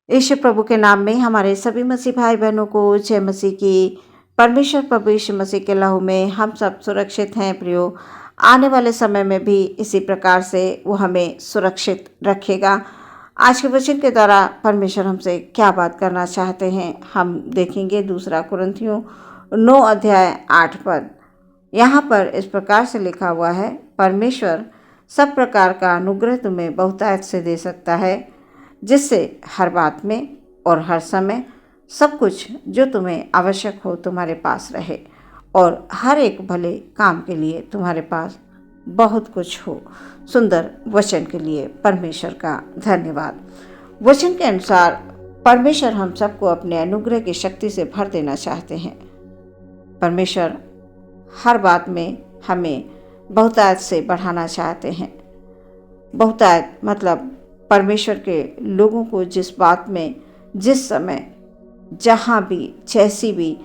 यीशु प्रभु के नाम में हमारे सभी मसीह भाई बहनों को जय मसीह की। परमेश्वर प्रभु यीशु मसीह के लहू में हम सब सुरक्षित हैं प्रियो। आने वाले समय में भी इसी प्रकार से वो हमें सुरक्षित रखेगा। आज के वचन के द्वारा परमेश्वर हमसे क्या बात करना चाहते हैं हम देखेंगे। दूसरा कुरिन्थियों 9 अध्याय 8 पद। यहाँ पर इस प्रकार से लिखा हुआ है, परमेश्वर सब प्रकार का अनुग्रह तुम्हें बहुतायत से दे सकता है, जिससे हर बात में और हर समय सब कुछ जो तुम्हें आवश्यक हो तुम्हारे पास रहे और हर एक भले काम के लिए तुम्हारे पास बहुत कुछ हो। सुंदर वचन के लिए परमेश्वर का धन्यवाद। वचन के अनुसार परमेश्वर हम सबको अपने अनुग्रह की शक्ति से भर देना चाहते हैं। परमेश्वर हर बात में हमें बहुतायत से बढ़ाना चाहते हैं। बहुतायत मतलब परमेश्वर के लोगों को जिस बात में, जिस समय, जहाँ भी, जैसी भी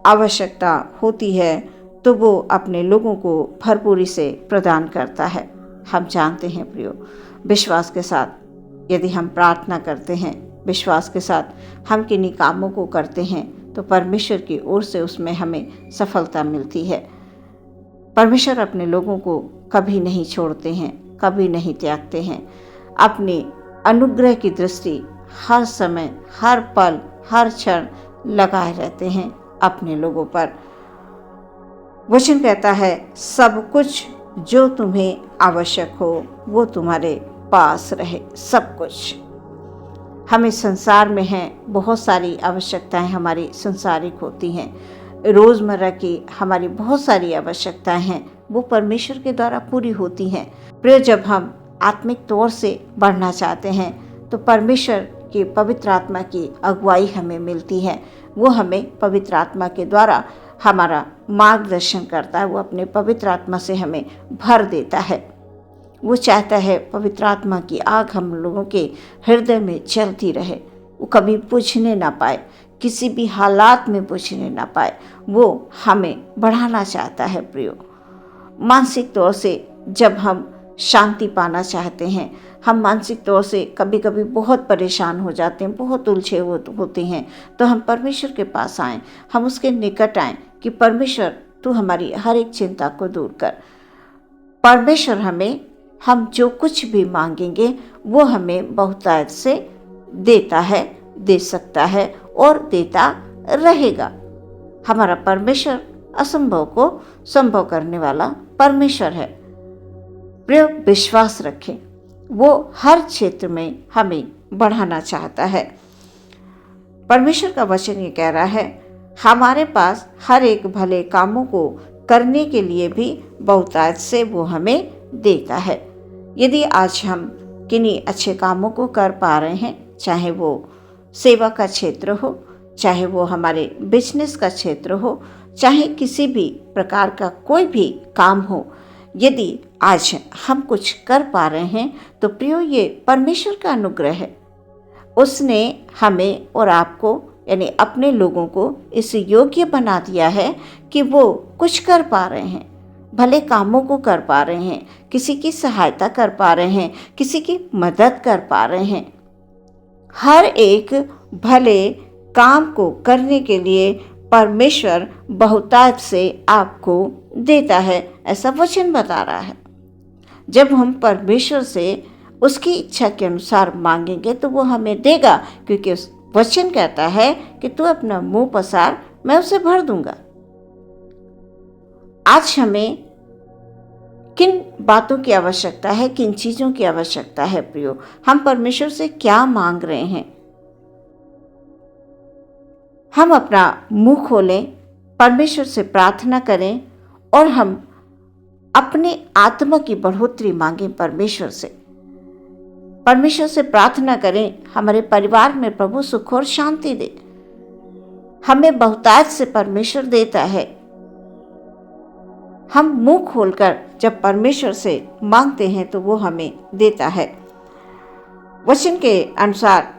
आवश्यकता होती है तो वो अपने लोगों को भरपूरी से प्रदान करता है। हम जानते हैं प्रियो, विश्वास के साथ यदि हम प्रार्थना करते हैं, विश्वास के साथ हम किन्हीं कामों को करते हैं तो परमेश्वर की ओर से उसमें हमें सफलता मिलती है। परमेश्वर अपने लोगों को कभी नहीं छोड़ते हैं, कभी नहीं त्यागते हैं। अपनी अनुग्रह की दृष्टि हर समय, हर पल, हर क्षण लगाए रहते हैं अपने लोगों पर। वचन कहता है, सब कुछ जो तुम्हें आवश्यक हो वो तुम्हारे पास रहे। सब कुछ हमें संसार में है, बहुत सारी आवश्यकताएं हमारी संसारिक होती हैं। रोज़मर्रा की हमारी बहुत सारी आवश्यकताएं हैं, वो परमेश्वर के द्वारा पूरी होती हैं। प्रिय, जब हम आत्मिक तौर से बढ़ना चाहते हैं तो परमेश्वर की पवित्र आत्मा की अगुवाई हमें मिलती है। वो हमें पवित्र आत्मा के द्वारा हमारा मार्गदर्शन करता है। वो अपने पवित्र आत्मा से हमें भर देता है। वो चाहता है पवित्र आत्मा की आग हम लोगों के हृदय में जलती रहे, वो कभी बुझने ना पाए, किसी भी हालात में बुझने ना पाए। वो हमें बढ़ाना चाहता है प्रियो। मानसिक तौर से जब हम शांति पाना चाहते हैं, हम मानसिक तौर से कभी कभी बहुत परेशान हो जाते हैं, बहुत उलझे होते हैं, तो हम परमेश्वर के पास आएं, हम उसके निकट आएं कि परमेश्वर तू हमारी हर एक चिंता को दूर कर। परमेश्वर हमें, हम जो कुछ भी मांगेंगे वो हमें बहुतायत से देता है, दे सकता है और देता रहेगा। हमारा परमेश्वर असंभव को संभव करने वाला परमेश्वर है। प्रिय, विश्वास रखें, वो हर क्षेत्र में हमें बढ़ाना चाहता है। परमेश्वर का वचन ये कह रहा है, हमारे पास हर एक भले कामों को करने के लिए भी बहुतायत से वो हमें देता है। यदि आज हम किन्हीं अच्छे कामों को कर पा रहे हैं, चाहे वो सेवा का क्षेत्र हो, चाहे वो हमारे बिजनेस का क्षेत्र हो, चाहे किसी भी प्रकार का कोई भी काम हो, यदि आज हम कुछ कर पा रहे हैं तो प्रियो ये परमेश्वर का अनुग्रह है। उसने हमें और आपको यानी अपने लोगों को इस योग्य बना दिया है कि वो कुछ कर पा रहे हैं, भले कामों को कर पा रहे हैं, किसी की सहायता कर पा रहे हैं, किसी की मदद कर पा रहे हैं। हर एक भले काम को करने के लिए परमेश्वर बहुतायत से आपको देता है, ऐसा वचन बता रहा है। जब हम परमेश्वर से उसकी इच्छा के अनुसार मांगेंगे तो वो हमें देगा, क्योंकि उस वचन कहता है कि तू अपना मुंह पसार, मैं उसे भर दूंगा। आज हमें किन बातों की आवश्यकता है, किन चीजों की आवश्यकता है प्रियो? हम परमेश्वर से क्या मांग रहे हैं? हम अपना मुंह खोलें, परमेश्वर से प्रार्थना करें और हम अपने आत्मा की बढ़ोतरी मांगें परमेश्वर से। परमेश्वर से प्रार्थना करें, हमारे परिवार में प्रभु सुख और शांति दे। हमें बहुतायत से परमेश्वर देता है। हम मुंह खोलकर जब परमेश्वर से मांगते हैं तो वो हमें देता है। वचन के अनुसार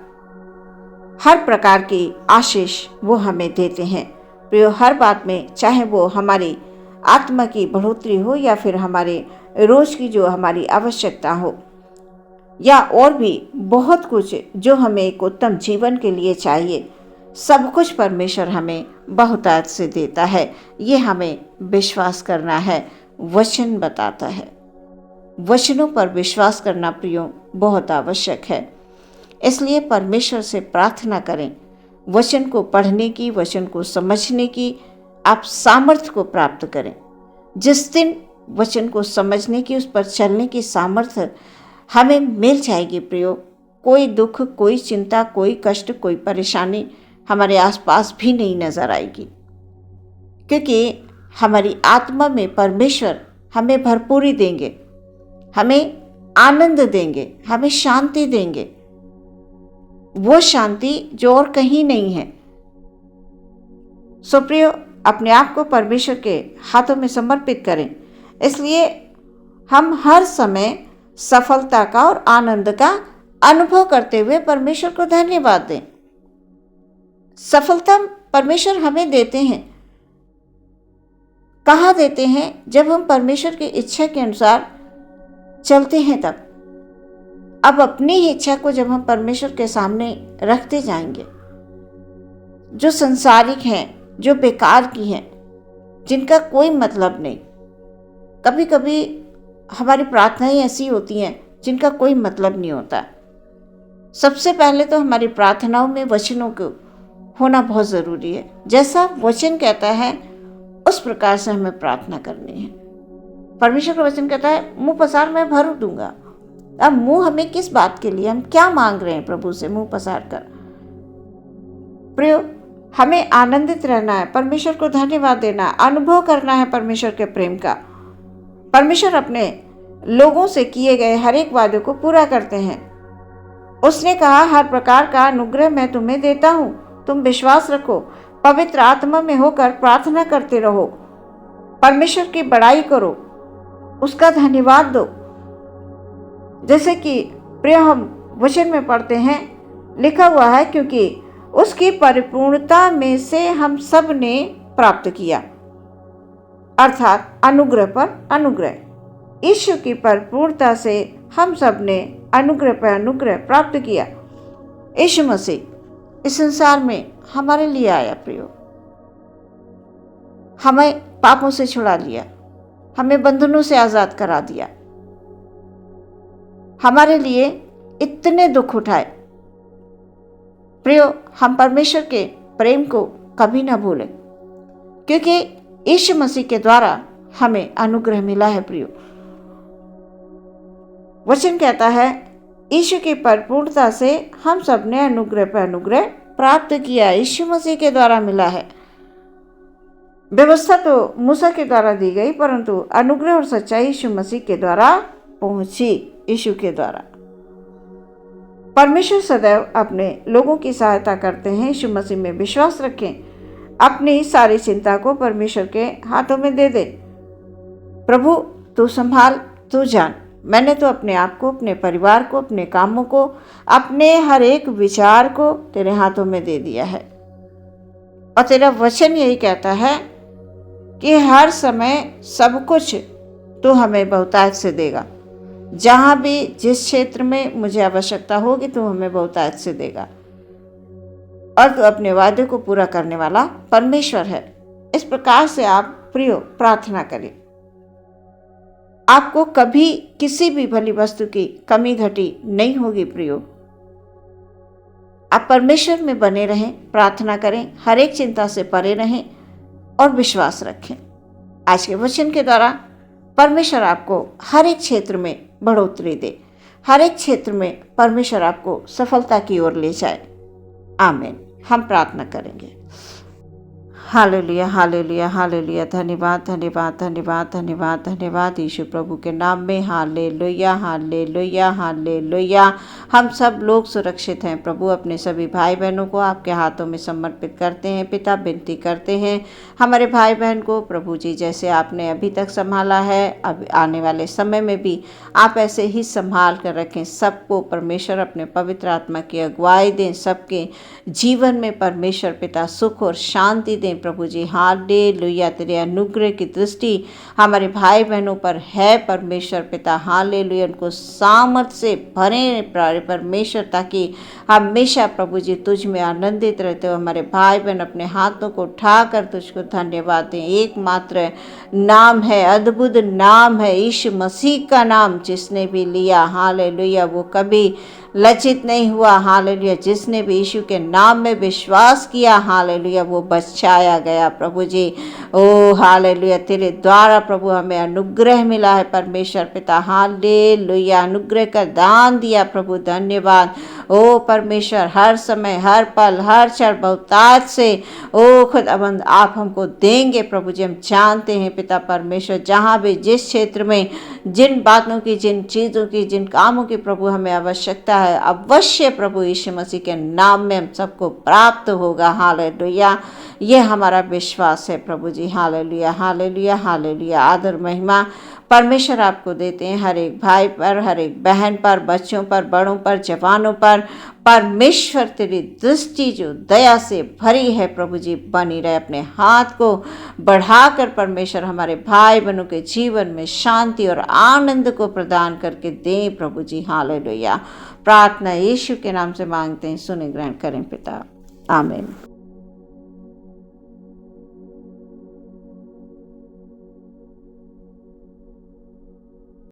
हर प्रकार की आशीष वो हमें देते हैं प्रियो। हर बात में, चाहे वो हमारी आत्मा की बढ़ोतरी हो या फिर हमारे रोज की जो हमारी आवश्यकता हो, या और भी बहुत कुछ जो हमें एक उत्तम जीवन के लिए चाहिए, सब कुछ परमेश्वर हमें बहुतायत से देता है। ये हमें विश्वास करना है। वचन बताता है। वचनों पर विश्वास करना प्रियो बहुत आवश्यक है। इसलिए परमेश्वर से प्रार्थना करें, वचन को पढ़ने की, वचन को समझने की आप सामर्थ्य को प्राप्त करें। जिस दिन वचन को समझने की, उस पर चलने की सामर्थ्य हमें मिल जाएगी प्रियो, कोई दुख, कोई चिंता, कोई कष्ट, कोई परेशानी हमारे आसपास भी नहीं नजर आएगी, क्योंकि हमारी आत्मा में परमेश्वर हमें भरपूरी देंगे, हमें आनंद देंगे, हमें शांति देंगे, वो शांति जो और कहीं नहीं है। सो प्रियो, अपने आप को परमेश्वर के हाथों में समर्पित करें। इसलिए हम हर समय सफलता का और आनंद का अनुभव करते हुए परमेश्वर को धन्यवाद दें। सफलता परमेश्वर हमें देते हैं। कहाँ देते हैं? जब हम परमेश्वर की इच्छा के अनुसार चलते हैं तब। अब अपनी ही इच्छा को जब हम परमेश्वर के सामने रखते जाएंगे, जो संसारिक हैं, जो बेकार की हैं, जिनका कोई मतलब नहीं, कभी कभी हमारी प्रार्थनाएं ऐसी होती हैं जिनका कोई मतलब नहीं होता। सबसे पहले तो हमारी प्रार्थनाओं में वचनों को होना बहुत ज़रूरी है। जैसा वचन कहता है उस प्रकार से हमें प्रार्थना करनी है। परमेश्वर का वचन कहता है, मुंह पसार मैं भर दूंगा। अब मुंह हमें किस बात के लिए, हम क्या मांग रहे हैं प्रभु से मुंह पसार कर? प्रियो, हमें आनंदित रहना है, परमेश्वर को धन्यवाद देना, अनुभव करना है परमेश्वर के प्रेम का। परमेश्वर अपने लोगों से किए गए हर एक वादे को पूरा करते हैं। उसने कहा, हर प्रकार का अनुग्रह मैं तुम्हें देता हूं, तुम विश्वास रखो, पवित्र आत्मा में होकर प्रार्थना करते रहो, परमेश्वर की बड़ाई करो, उसका धन्यवाद दो। जैसे कि प्रिय हम वचन में पढ़ते हैं, लिखा हुआ है, क्योंकि उसकी परिपूर्णता में से हम सब ने प्राप्त किया, अर्थात अनुग्रह पर अनुग्रह। यीशु की परिपूर्णता से हम सब ने अनुग्रह पर अनुग्रह प्राप्त किया। यीशु मसीह इस संसार में हमारे लिए आया प्रियो, हमें पापों से छुड़ा लिया, हमें बंधनों से आजाद करा दिया, हमारे लिए इतने दुख उठाए। प्रियो, हम परमेश्वर के प्रेम को कभी ना भूलें, क्योंकि यीशु मसीह के द्वारा हमें अनुग्रह मिला है प्रियो। वचन कहता है, यीशु की परिपूर्णता से हम सब ने अनुग्रह पर अनुग्रह प्राप्त किया। यीशु मसीह के द्वारा मिला है। व्यवस्था तो मूसा के द्वारा दी गई, परंतु अनुग्रह और सच्चाई यीशु मसीह के द्वारा पहुंची। यीशु के द्वारा परमेश्वर सदैव अपने लोगों की सहायता करते हैं। यीशु मसीह में विश्वास रखें, अपनी सारी चिंता को परमेश्वर के हाथों में दे दे। प्रभु तू संभाल, तू जान। मैंने तो अपने आप को, अपने परिवार को, अपने कामों को, अपने हर एक विचार को तेरे हाथों में दे दिया है। और तेरा वचन यही कहता है कि हर समय सब कुछ तू हमें बहुतायत से देगा। जहाँ भी जिस क्षेत्र में मुझे आवश्यकता होगी तू हमें बहुतायत से देगा। और तू अपने वादे को पूरा करने वाला परमेश्वर है। इस प्रकार से आप प्रियो प्रार्थना करें। आपको कभी किसी भी भली वस्तु की कमी घटी नहीं होगी प्रियो। आप परमेश्वर में बने रहें, प्रार्थना करें, हर एक चिंता से परे रहें और विश्वास रखें। आज के वचन के द्वारा परमेश्वर आपको हर एक क्षेत्र में बढ़ोतरी दे, हर एक क्षेत्र में परमेश्वर आपको सफलता की ओर ले जाए। आमीन। हम प्रार्थना करेंगे। Hallelujah, hallelujah, hallelujah. धन्यवाद, धन्यवाद, धन्यवाद, धन्यवाद, धन्यवाद यीशु प्रभु के नाम में। Hallelujah, hallelujah, hallelujah. हम सब लोग सुरक्षित हैं प्रभु। अपने सभी भाई बहनों को आपके हाथों में समर्पित करते हैं। पिता, विनती करते हैं हमारे भाई बहन को प्रभु जी, जैसे आपने अभी तक संभाला है, अब आने वाले समय में भी आप ऐसे ही संभाल कर रखें। सबको परमेश्वर अपने पवित्र आत्मा की अगुवाई दें। सबके जीवन में परमेश्वर पिता सुख और शांति दें प्रभु जी। हालेलुया, तेरे अनुग्रह की दृष्टि हमारे भाई बहनों पर है परमेश्वर पिता। हालेलुया, उनको सामर्थ से भरे परमेश्वर, ताकि हमेशा प्रभु जी तुझ में आनंदित रहते हो। हमारे भाई बहन अपने हाथों को उठाकर तुझको धन्यवाद दें। एकमात्र नाम है, अद्भुत नाम है यीशु मसीह का नाम, जिसने भी लिया हालेलुया वो कभी लज्जित नहीं हुआ। हालेलुया, जिसने भी यीशु के नाम में विश्वास किया हालेलुया वो बचाया गया प्रभु जी। ओ हालेलुया, तेरे द्वारा प्रभु हमें अनुग्रह मिला है परमेश्वर पिता। हालेलुया, अनुग्रह का दान दिया प्रभु, धन्यवाद। ओ परमेश्वर, हर समय, हर पल, हर क्षण बहुतायत से ओ खुदाबंद आप हमको देंगे प्रभु जी। हम जानते हैं पिता परमेश्वर, जहाँ भी जिस क्षेत्र में जिन बातों की, जिन चीज़ों की, जिन कामों की प्रभु हमें आवश्यकता है, अवश्य प्रभु यीशु मसीह के नाम में हम सबको प्राप्त होगा। हालेलुया, ये हमारा विश्वास है प्रभु जी। Hallelujah, hallelujah, hallelujah. आदर महिमा परमेश्वर आपको देते हैं, हर एक भाई पर, हर एक बहन पर, बच्चों पर, बड़ों पर, जवानों पर। परमेश्वर तेरी दृष्टि जो दया से भरी है प्रभु जी बनी रहे। अपने हाथ को बढ़ाकर परमेश्वर हमारे भाई बहनों के जीवन में शांति और आनंद को प्रदान करके दें प्रभु जी। हालेलुया, प्रार्थना यीशु के नाम से मांगते हैं, सुने ग्रहण करें पिता, आमीन।